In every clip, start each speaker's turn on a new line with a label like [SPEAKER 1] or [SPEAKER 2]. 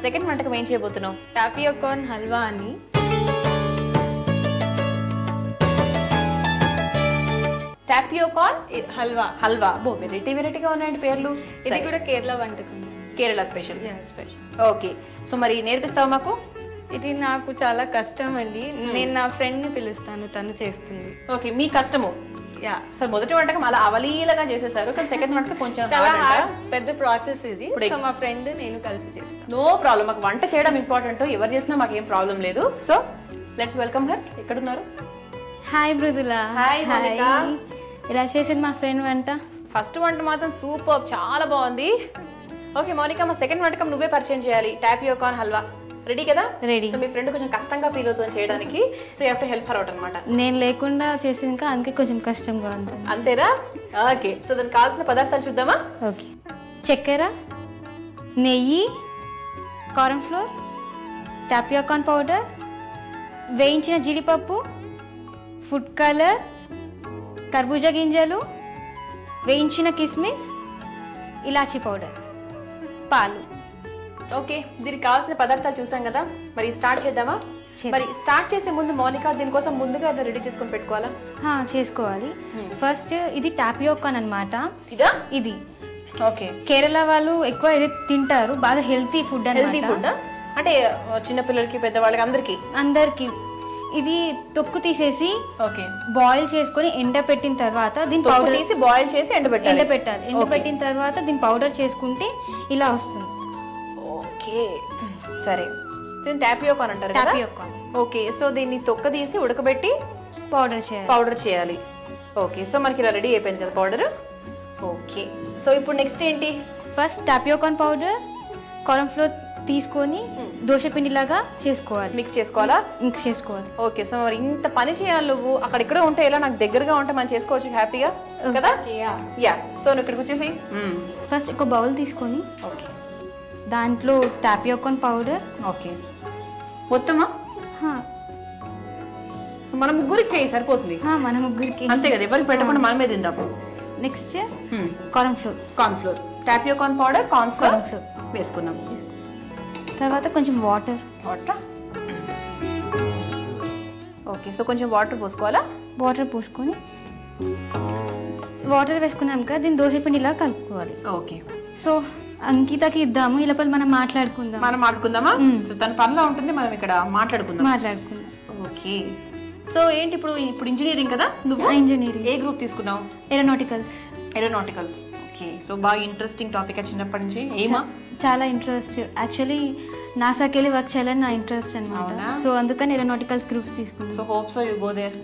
[SPEAKER 1] Second వంటకం ఏం చేయబోతున్నావు?
[SPEAKER 2] టాపియోకాన్ హల్వా అని.
[SPEAKER 1] టాపియోకాన్
[SPEAKER 2] హల్వా.
[SPEAKER 1] హల్వా. వెరైటీగా ఉన్నాయండి పేర్లు.
[SPEAKER 2] ఇది కూడా కేరళ వంటకం.
[SPEAKER 1] Kerala special.
[SPEAKER 2] Special.
[SPEAKER 1] Okay, so మరి నేర్పిస్తావా మాకు?
[SPEAKER 2] ఇది నాకు చాలా కష్టం అండి. నేను నా ఫ్రెండ్ ని పిలుస్తాను, తను చేస్తుంది.
[SPEAKER 1] ఓకే, మీ కష్టము.
[SPEAKER 2] యా.
[SPEAKER 1] సో మొదటి వంటకం అలా అవలీలగా చేసేసారు, కానీ సెకండ్ వంటకం కొంచెం
[SPEAKER 2] చాలా పెద్ద ప్రాసెస్ ఇది. సో మా ఫ్రెండ్ నేను కలిసి చేస్తాను.
[SPEAKER 1] నో ప్రాబ్లం, మాకు వంట చేయడం ఇంపార్టెంట్, ఎవరు చేసినా మాకు ఏం ప్రాబ్లం లేదు. So let's welcome her. ఎక్కడున్నారు?
[SPEAKER 3] హాయ్ మృదులా.
[SPEAKER 1] హాయ్ మోనిక.
[SPEAKER 3] ఇలా చేసింది మా ఫ్రెండ్ వంట.
[SPEAKER 1] ఫస్ట్ వంట మాత్రం సూపర్, చాలా బాగుంది. ఓకే మోనిక, మా సెకండ్ వంటకం నువ్వే పరిచయం చేయాలి. టాపియోకాన్ హల్వా రెడీ కదా?
[SPEAKER 3] రెడీ.
[SPEAKER 1] సో మీ ఫ్రెండ్ కొంచెం కష్టంగా ఫీల్ అవుతుంది చేయడానికి, so you have to help her out అనమాట.
[SPEAKER 3] నేను లేకుండా చేసింది ఇంకా అందుకే కొంచెం కష్టంగా ఉంది.
[SPEAKER 1] అంతేనా? ఓకే, సో దానికి కావాల్సిన పదార్థాలు చూద్దామా?
[SPEAKER 3] ఓకే, చక్కెర, నెయ్యి, కార్న్ ఫ్లోర్, టాపియోకాన్ పౌడర్, వేయించిన జీడిపప్పు, ఫుడ్ కలర్, కర్బూజా గింజలు, వేయించిన కిస్మిస్, ఇలాచీ పౌడర్, పాలు.
[SPEAKER 1] ఓకే, దీనికి కావాల్సిన పదార్థాలు చూసాం కదా, మరి స్టార్ట్ చేద్దామా? మరి స్టార్ట్ చేసే ముందు మౌనిక దీనికోసం ముందుగా ఏదో రెడీ చేసుకొని పెట్టుకోవాలా?
[SPEAKER 3] చేసుకోవాలి. ఫస్ట్ ఇది టాపియోకాన్ అన్నమాట.
[SPEAKER 1] ఇదా?
[SPEAKER 3] ఇది
[SPEAKER 1] ఓకే,
[SPEAKER 3] కేరళ వాళ్ళు ఎక్కువ ఇది తింటారు, బాగా హెల్తీ ఫుడ్.
[SPEAKER 1] హెల్తీ ఫుడ్ అంటే చిన్నపిల్లలకి పెద్దవాళ్ళకి
[SPEAKER 3] అందరికి. ఇది తొక్కు తీసేసి
[SPEAKER 1] ఓకే
[SPEAKER 3] బాయిల్ చేసుకొని ఎండబెట్టిన తర్వాత దీని పౌడర్
[SPEAKER 1] తీసి బాయిల్ చేసి
[SPEAKER 3] ఎండబెట్టాలి. ఎండబెట్టిన తర్వాత దీని పౌడర్ చేసుకుంటే ఇలా వస్తుంది.
[SPEAKER 1] ఓకే సరే, దీన్ని టాపియోకాన్ అంటారు కదా?
[SPEAKER 3] టాపియోకాన్.
[SPEAKER 1] ఓకే, సో దీన్ని తొక్క తీసి ఉడకబెట్టి
[SPEAKER 3] పౌడర్
[SPEAKER 1] చేయాలి. ఓకే, సో మనకి ఇలా రెడీ అయిపోయింది కదా పౌడర్. ఓకే, సో ఇప్పుడు నెక్స్ట్ ఏంటి?
[SPEAKER 3] ఫస్ట్ టాపియోకాన్ పౌడర్, కార్న్ ఫ్లోర్ తీసుకొని దోశ పిండిలాగా చేసుకోవాలి.
[SPEAKER 1] మిక్స్ చేసుకోవాలా?
[SPEAKER 3] మిక్స్ చేసుకోవాలి.
[SPEAKER 1] ఓకే, సో మరి ఇంత పని చేయాలి నువ్వు, అక్కడిక్కడ ఉంటే ఎలా, నాకు దగ్గరగా ఉంటే మనం చేసుకోవచ్చు హ్యాపీగా కదా? యా, సో నువ్వు ఇక్కడికి వచ్చేసి
[SPEAKER 3] ఫస్ట్ ఒక బౌల్ తీసుకొని
[SPEAKER 1] ఓకే
[SPEAKER 3] దాంట్లో టాపియోకాన్ పౌడర్.
[SPEAKER 1] ఓకే, మొత్తమా? మన ముగ్గురికి చేయి సరిపోతుంది.
[SPEAKER 3] మన ముగ్గురికి
[SPEAKER 1] అంతే కదా, ఎవరికి పెట్టకుండా మనమే తిందాం.
[SPEAKER 3] Next corn flour,
[SPEAKER 1] tapioca powder, corn flour వేసుకున్నాం.
[SPEAKER 3] తర్వాత కొంచెం వాటర్.
[SPEAKER 1] ఓకే, సో కొంచెం వాటర్ పోసుకోవాలా?
[SPEAKER 3] వాటర్ పోసుకొని వాటర్ వేసుకున్నాం కదా, దీన్ని దోశ పిండిలా కలుపుకోవాలి.
[SPEAKER 1] ఓకే,
[SPEAKER 3] సో అంకితకి ఇద్దాము, ఈ లోపల మనం మాట్లాడుకుందామా?
[SPEAKER 1] సో తన పనిలో ఉంటుంది, మనం ఇక్కడ మాట్లాడుకుందాం. ఓకే, సో ఏంటి ఇప్పుడు ఇంజనీరింగ్ కదా నువ్వు?
[SPEAKER 3] ఇంజనీరింగ్.
[SPEAKER 1] ఏ గ్రూప్ తీసుకున్నావు? ఏరోనాటికల్స్. ఓకే, సో బాగా ఇంట్రెస్టింగ్ టాపిక్ చిన్నప్పటి నుంచి. ఏమా?
[SPEAKER 3] చాలా ఇంట్రెస్ట్. యాక్చువల్లీ నాసాకి వెళ్ళి వర్క్ చేయాలని నా ఇంట్రెస్ట్ అనమాట. సో అందుకని ఏరోనాటికల్స్ గ్రూప్స్ తీసుకున్నాను.
[SPEAKER 1] So hope so you go there.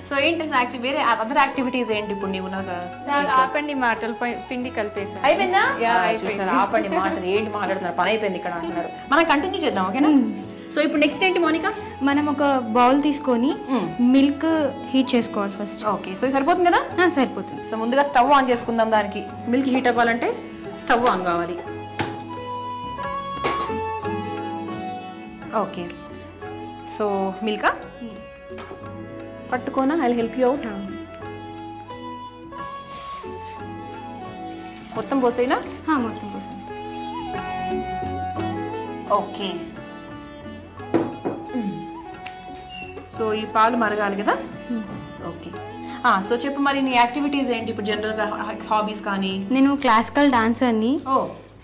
[SPEAKER 1] So ఏంటి యాక్చువల్లీ వేరే అదర్ యాక్టివిటీస్ ఏంటి ఇప్పుడు నీవు?
[SPEAKER 2] ఆపండి మాటలు, పిండి కలిపేసా.
[SPEAKER 1] అయిపోయిందా? ఆపండి మాటలు, ఏంటి మాట్లాడుతున్నారు, పని అయిపోయింది ఇక్కడ అంటున్నారు. మనం కంటిన్యూ చేద్దాం, ఓకేనా? సో ఇప్పుడు నెక్స్ట్ ఏంటి మోనిక?
[SPEAKER 3] మనం ఒక బౌల్ తీసుకొని మిల్క్ హీట్ చేసుకోవాలి ఫస్ట్.
[SPEAKER 1] ఓకే, సో సరిపోతుంది కదా?
[SPEAKER 3] సరిపోతుంది.
[SPEAKER 1] సో ముందుగా స్టవ్ ఆన్ చేసుకుందాం. దానికి మిల్క్ హీట్ అవ్వాలంటే స్టవ్ ఆన్ కావాలి. ఓకే, సో మిల్కా పట్టుకోనా? I will help you out. మొత్తం పోసేనా?
[SPEAKER 3] మొత్తం పోసాను.
[SPEAKER 1] ఓకే, సో ఈ పాలు మరగాలి కదా? ఓకే, సో చెప్పు మరి నీ యాక్టివిటీస్ ఏంటి ఇప్పుడు జనరల్గా, హాబీస్ కానీ?
[SPEAKER 3] నేను క్లాసికల్ డాన్సర్ని.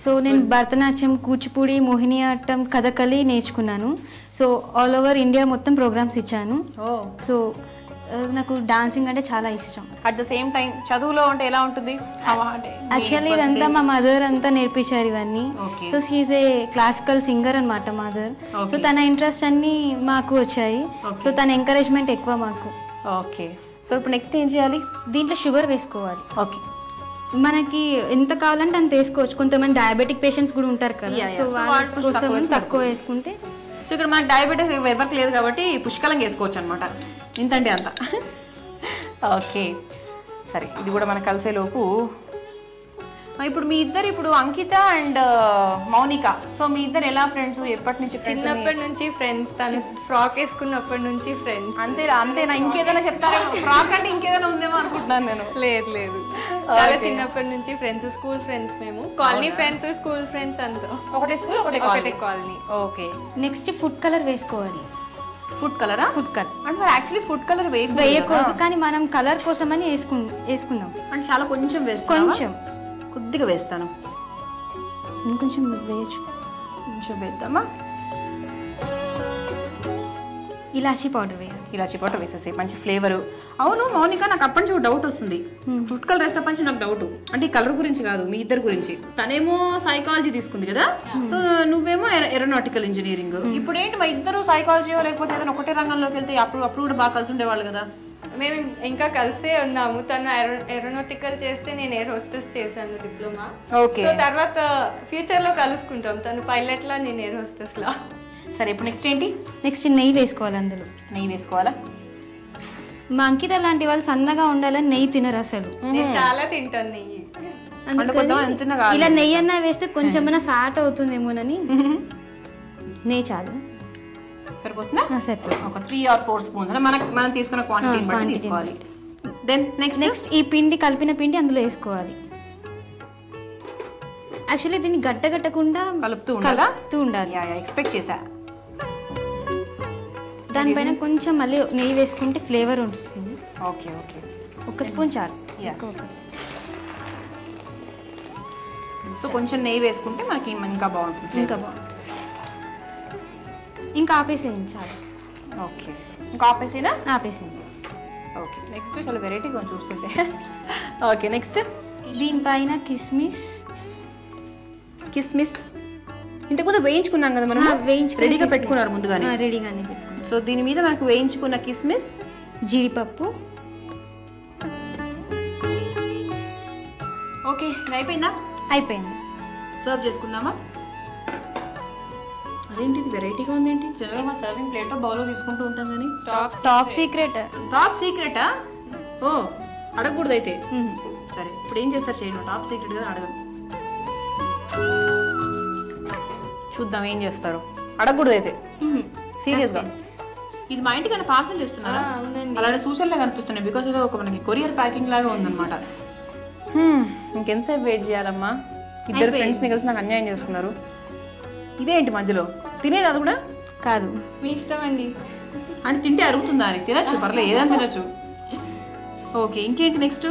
[SPEAKER 3] సో నేను భరతనాట్యం, కూచిపూడి, మోహినియాట్టం, కథకళి నేర్చుకున్నాను. సో ఆల్ ఓవర్ ఇండియా మొత్తం ప్రోగ్రామ్స్ ఇచ్చాను. సో నాకు డాన్సింగ్ అంటే చాలా ఇష్టం.
[SPEAKER 1] అట్ ద సేమ్ టైం చదువులో అంటే ఎలా ఉంటుంది?
[SPEAKER 3] యాక్చువల్లీ ఇదంతా మా మదర్ అంతా నేర్పించారు ఇవన్నీ. So she's a classical singer అనమాట మదర్. సో తన ఇంట్రెస్ట్ అన్ని మాకు వచ్చాయి. సో తన ఎంకరేజ్మెంట్ ఎక్కువ మాకు.
[SPEAKER 1] ఓకే, సో ఇప్పుడు నెక్స్ట్ ఏం చేయాలి?
[SPEAKER 3] దీంట్లో షుగర్ వేసుకోవాలి.
[SPEAKER 1] ఓకే,
[SPEAKER 3] మనకి ఎంత కావాలంటే అంత వేసుకోవచ్చు. కొంతమంది డయాబెటిక్ పేషెంట్స్ కూడా ఉంటారు కదా, సో వాళ్ళ కోసం తక్కువ వేసుకుంటే.
[SPEAKER 1] సో ఇక్కడ మనకి డయాబెటిస్ ఎవరికి లేదు కాబట్టి పుష్కలంగా వేసుకోవచ్చు అనమాట, ఇంతంటే అంత. ఓకే, సరే ఇది కూడా మనకు కలిసేలోపు ఇప్పుడు మీ ఇద్దరు ఇప్పుడు అంకిత అండ్ మౌనిక, సో మీ ఇద్దరు ఎలా ఫ్రెండ్స్? ఎప్పటి నుంచి?
[SPEAKER 2] చిన్నప్పటి నుంచి ఫ్రెండ్స్. తను ఫ్రాక్ వేసుకున్నప్పటి నుంచి ఫ్రెండ్స్.
[SPEAKER 1] అంతేనా? ఇంకేదైనా చెప్తారా? ఫ్రాక్ అంటే ఇంకేదైనా ఉందేమో అనుకుంటున్నాను నేను.
[SPEAKER 2] లేదు చాలా చిన్నప్పటి నుంచి ఫ్రెండ్స్, స్కూల్ ఫ్రెండ్స్. మేము కాలనీ ఫ్రెండ్స్, స్కూల్ ఫ్రెండ్స్ అంతా.
[SPEAKER 1] ఒకటే స్కూల్ ఒకటే
[SPEAKER 2] colony.
[SPEAKER 1] Okay.
[SPEAKER 3] Next food colour వేసుకోవాలి.
[SPEAKER 1] ఫుడ్ కలరా?
[SPEAKER 3] ఫుడ్ కలర్
[SPEAKER 1] అంటే యాక్చువల్లీ ఫుడ్ కలర్
[SPEAKER 3] వేయకూడదు, కానీ మనం కలర్ కోసమని వేసుకుందాం.
[SPEAKER 1] అంటే చాలా కొంచెం వేస్తాను.
[SPEAKER 3] కొంచెం
[SPEAKER 1] కొద్దిగా వేస్తాను.
[SPEAKER 3] ఇంకొంచెం వేయచ్చు.
[SPEAKER 1] కొంచెం వేద్దామా?
[SPEAKER 3] ఇలాచీ పౌడర్ వేయాలి.
[SPEAKER 1] ఇలాచీ పౌడర్ వేసేసి మంచి ఫ్లేవర్. అవును మౌనిక, నాకు అప్పటి నుంచి డౌట్ వస్తుంది. ఫుడ్ కలర్ వేసినప్పటి నుంచి నాకు డౌట్. అంటే ఈ కలర్ గురించి కాదు, మీ ఇద్దరు గురించి. తనేమో సైకాలజీ తీసుకుంది కదా, సో నువ్వేమో ఏరోనాటికల్ ఇంజనీరింగ్. ఇప్పుడు ఏంటి మా ఇద్దరు సైకాలజీ లేకపోతే ఏదైనా ఒకటే రంగంలోకి వెళ్తే అప్పుడు కూడా బాగా కలిసి ఉండేవాళ్ళు కదా.
[SPEAKER 2] మేము ఇంకా కలిసే ఉన్నాము. తను ఏరోనాటికల్ చేస్తే నేను ఎయిర్ హోస్టెస్ చేశాను డిప్లొమా.
[SPEAKER 1] ఓకే.
[SPEAKER 2] సో తర్వాత ఫ్యూచర్ లో కలుసుకుంటాం. తను పైలట్ లా, నేను ఎయిర్ హోస్టెస్ లా.
[SPEAKER 1] సరే, ఇప్పుడు నెక్స్ట్ ఏంటి?
[SPEAKER 3] నెక్స్ట్ నెయ్యి వేసుకోవాలి. అందులో
[SPEAKER 1] నెయ్యి వేసుకోవాలా?
[SPEAKER 3] మా అంకిత లాంటి వాళ్ళు సన్నగా ఉండాలని నెయ్యి తినరు అసలు.
[SPEAKER 2] నేను చాలా తింటాను నెయ్యి.
[SPEAKER 3] ఇలా నెయ్యి అన్నా వేస్తే కొంచెం ఫ్యాట్ అవుతుందేమోనని నెయ్యి చాలు.
[SPEAKER 1] సరిపోతుందా?
[SPEAKER 3] సరిపోతుంది.
[SPEAKER 1] ఒక 3 or 4 స్పూన్స్ మనం తీసుకున్న క్వాంటిటీని బట్టి తీసుకోవాలి. దెన్ నెక్స్ట్
[SPEAKER 3] ఈ పిండి, కలిపిన పిండి అందులో వేసుకోవాలి. యాక్చువల్లీ దీన్ని గట్టకుండా
[SPEAKER 1] కలుపుతూ
[SPEAKER 3] ఉండాలి.
[SPEAKER 1] ఎక్స్పెక్ట్ చేసా.
[SPEAKER 3] దానిపైన కొంచెం మళ్ళీ నెయ్యి వేసుకుంటే ఫ్లేవర్ ఉంటుంది.
[SPEAKER 1] ఓకే.
[SPEAKER 3] 1 స్పూన్ చాలు.
[SPEAKER 1] సో కొంచెం నెయ్యి వేసుకుంటే మనకి ఇంకా బాగుంటుంది.
[SPEAKER 3] ఇంకా ఆపేసేయండి చాలు.
[SPEAKER 1] ఓకే, ఇంకా ఆపేసేనా?
[SPEAKER 3] ఆపేసేయండి.
[SPEAKER 1] ఓకే. నెక్స్ట్ చాలా వెరైటీగా చూస్తుంటే. ఓకే, నెక్స్ట్
[SPEAKER 3] దీనిపైన కిస్మిస్
[SPEAKER 1] ఇంతకుముందు వేయించుకున్నాం కదా మనం. రెడీగా పెట్టుకున్నారు ముందుగానే.
[SPEAKER 3] రెడీగానే పెట్టుకున్నాం.
[SPEAKER 1] సో దీని మీద మనకు వేయించుకున్న కిస్మిస్,
[SPEAKER 3] జీడిపప్పు.
[SPEAKER 1] ఓకే, అయిపోయిందా?
[SPEAKER 3] అయిపోయింది.
[SPEAKER 1] సర్వ్ చేసుకుందామా? అదేంటి ఇది వెరైటీగా ఉందేంటి? జనరల్గా మా సర్వింగ్ ప్లేట్ బౌల్లో తీసుకుంటూ ఉంటాం కానీ
[SPEAKER 3] టాప్ సీక్రెటా?
[SPEAKER 1] ఓ, అడగకూడదు అయితే. సరే, ఇప్పుడు ఏం చేస్తారు చేయండి. టాప్ సీక్రెట్ కదా, అడగదు. చూద్దాం ఏం చేస్తారు. అడగకూడదు అయితే, సీరియస్ గా. ఇది మా ఇంటికి పార్సల్ చేస్తున్నారా? అలాంటి సూచనలే కనిపిస్తున్నాయి. బికాస్ ఏదో ఒక మనకి కొరియర్ ప్యాకింగ్ లాగా ఉందన్నమాట. ఇంకెంతసేపు వెయిట్ చేయాలమ్మా? ఇద్దరు ఫ్రెండ్స్ ని కలిసి నాకు అన్యాయం చేసుకున్నారు. ఇదేంటి మధ్యలో తినేది? అది కూడా
[SPEAKER 3] కాదు,
[SPEAKER 2] మీ ఇష్టం అండి.
[SPEAKER 1] అంటే తింటే అరుగుతుందా? అని తినచ్చు, పర్లేదు, ఏదైనా తినచ్చు. ఓకే, ఇంకేంటి నెక్స్ట్?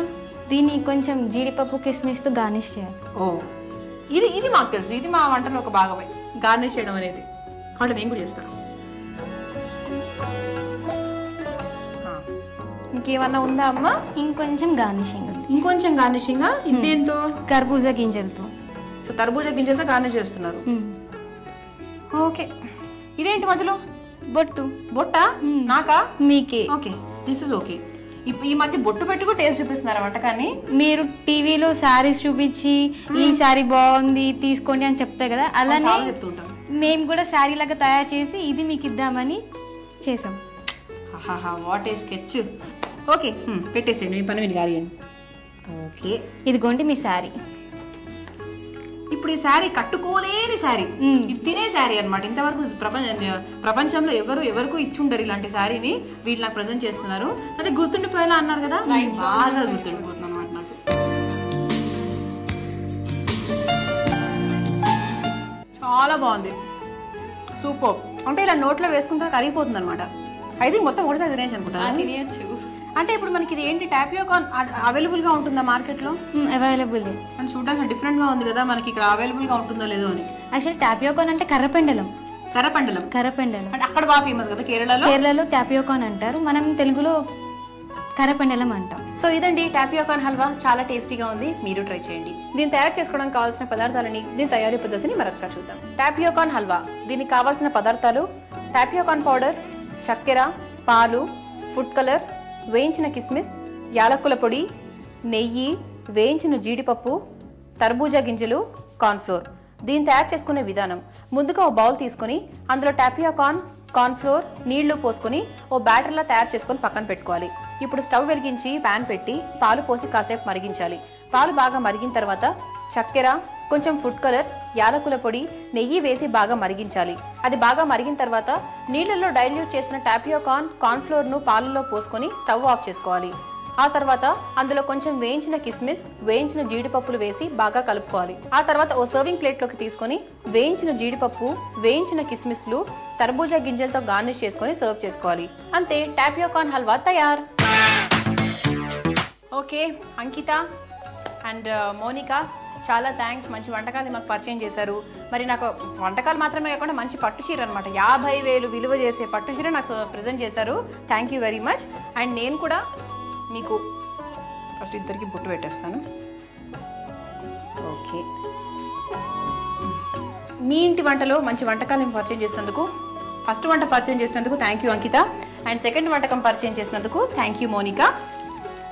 [SPEAKER 3] దీన్ని కొంచెం జీడిపప్పు కిస్మిస్తో గార్నిష్ చేయాలి.
[SPEAKER 1] ఓ, ఇది మాకు తెలుసు. ఇది మా వంటలో ఒక భాగమే, గార్నిష్ చేయడం అనేది. కాబట్టి నేను కూడా చేస్తాను. ఇంకేమన్నా ఉందా అమ్మా?
[SPEAKER 3] ఇంకొంచెం
[SPEAKER 1] గార్నిషింగ్. ఇదేంతో?
[SPEAKER 3] కర్బూజా గింజలతో.
[SPEAKER 1] సో తర్బూజా గింజలతో గార్నిష్ చేస్తున్నారు. ఓకే, ఇదేంటి మధ్యలో? బొట్ట నాకా?
[SPEAKER 3] మీకే.
[SPEAKER 1] Okay, this is okay. ఈ మధ్య బొట్టు పెట్టుకు టేస్ట్ చూపిస్తున్నారు వంటకాన్ని.
[SPEAKER 3] మీరు టీవీలో శారీస్ చూపించి ఈ శారీ బాగుంది తీసుకోండి అని చెప్తారు కదా, అలానే
[SPEAKER 1] చెప్తుంటాం.
[SPEAKER 3] మేము కూడా శారీ లాగా తయారు చేసి ఇది మీకు ఇద్దామని చేసాం.
[SPEAKER 1] What a sketch. ఓకే, పెట్టేసేయండి, మీ పని మీరు గారియండి. ఓకే,
[SPEAKER 3] ఇదిగోండి మీ శారీ.
[SPEAKER 1] ఇప్పుడు ఈ శారీ కట్టుకోలేని శారీ, ఇది తినే శారీ అనమాట. ఇంతవరకు ప్రపంచంలో ఎవరికి ఇచ్చి ఉండరు ఇలాంటి శారీని. వీళ్ళు నాకు ప్రజెంట్ చేస్తున్నారు. అదే గుర్తుండిపోయేలా అన్నారు కదా, బాగా గుర్తుండిపోతుంది అనమాట నాకు. చాలా బాగుంది, సూపర్. అంటే ఇలా నోట్లో వేసుకుంటే కరిగిపోతుంది అనమాట. ఐ థింక్ మొత్తం ఒకటిసారి తినేసి అనుకుంటా.
[SPEAKER 2] తినేయచ్చు.
[SPEAKER 1] అంటే ఇప్పుడు మనకి ఇది ఏంటి, టాపియోకా అవైలబుల్ గా ఉంటుందా మార్కెట్ లో?
[SPEAKER 3] అవైలబుల్.
[SPEAKER 1] అంటే చూడడానికి డిఫరెంట్ గా ఉంది కదా, మనకి ఇక్కడ అవైలబుల్ గా ఉంటుందో లేదో అని.
[SPEAKER 3] యాక్చువల్లీ టాపియోకాన్ అంటే కర్రపెండలం.
[SPEAKER 1] అంటే అక్కడ బాగా ఫేమస్ కదా కేరళలో
[SPEAKER 3] టాపియోకాన్ అంటారు, మనం తెలుగులో కర్రపెండలం అంటాం.
[SPEAKER 1] సో ఇదండి టాపియోకాన్ హల్వా, చాలా టేస్టీగా ఉంది. మీరు ట్రై చేయండి. దీన్ని తయారు చేసుకోవడానికి కావాల్సిన పదార్థాలని, దీని తయారీ పద్ధతిని మరొకసారి చూద్దాం. టాపియోకాన్ హల్వా, దీనికి కావాల్సిన పదార్థాలు: టాపియోకాన్ పౌడర్, చక్కెర, పాలు, ఫుడ్ కలర్, వేయించిన కిస్మిస్, యాలకుల పొడి, నెయ్యి, వేయించిన జీడిపప్పు, తర్బూజా గింజలు, కార్న్ఫ్లోర్. దీన్ని తయారు చేసుకునే విధానం: ముందుగా ఓ బౌల్ తీసుకుని అందులో టాపియోకాన్, కార్న్ఫ్లోర్, నీళ్లు పోసుకొని ఓ బ్యాటర్లా తయారు చేసుకొని పక్కన పెట్టుకోవాలి. ఇప్పుడు స్టవ్ వెలిగించి ప్యాన్ పెట్టి పాలు పోసి కాసేపు మరిగించాలి. పాలు బాగా మరిగిన తర్వాత చక్కెర, కొంచెం ఫుడ్ కలర్, యాలకుల పొడి, నెయ్యి వేసి బాగా మరిగించాలి. అది బాగా మరిగిన తర్వాత నీళ్ళల్లో డైల్యూట్ చేసిన కార్న్ ఫ్లోర్ను పాలల్లో పోసుకొని స్టవ్ ఆఫ్ చేసుకోవాలి. ఆ తర్వాత అందులో కొంచెం వేయించిన కిస్మిస్, వేయించిన జీడిపప్పులు వేసి బాగా కలుపుకోవాలి. ఆ తర్వాత ఓ సర్వింగ్ ప్లేట్లోకి తీసుకొని వేయించిన జీడిపప్పు, వేయించిన కిస్మిస్లు, తర్బూజా గింజలతో గార్నిష్ చేసుకొని సర్వ్ చేసుకోవాలి. అంతే, టాపియోకాన్ హల్వా తయార్. ఓకే అంకిత అండ్ మోనికా, చాలా థ్యాంక్స్. మంచి వంటకాలు మాకు పరిచయం చేశారు. మరి నాకు వంటకాలు మాత్రమే కాకుండా మంచి పట్టు చీర అనమాట, 50,000 విలువ చేసే పట్టు చీర నాకు ప్రజెంట్ చేశారు. Thank you very much. And నేను కూడా మీకు ఫస్ట్ ఇద్దరికి బొట్టు పెట్టేస్తాను. ఓకే, మీ ఇంటి వంటలో మంచి వంటకాలను పరిచయం చేసినందుకు, ఫస్ట్ వంట పరిచయం చేసినందుకు thank you Ankita. And second వంటకం పరిచయం చేసినందుకు థ్యాంక్ యూ మోనికా.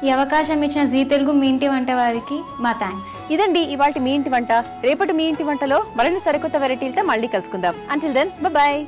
[SPEAKER 3] ఈ అవకాశం ఇచ్చిన జీ తెలుగు మీ ఇంటి వంట వారికి మా థ్యాంక్స్.
[SPEAKER 1] ఇదండి ఇవాల్టి మీ ఇంటి వంట. రేపటి మీ ఇంటి వంటలో మరిన్ని సరికొత్త వెరైటీలతో మళ్ళీ కలుసుకుందాం. Until then, bye.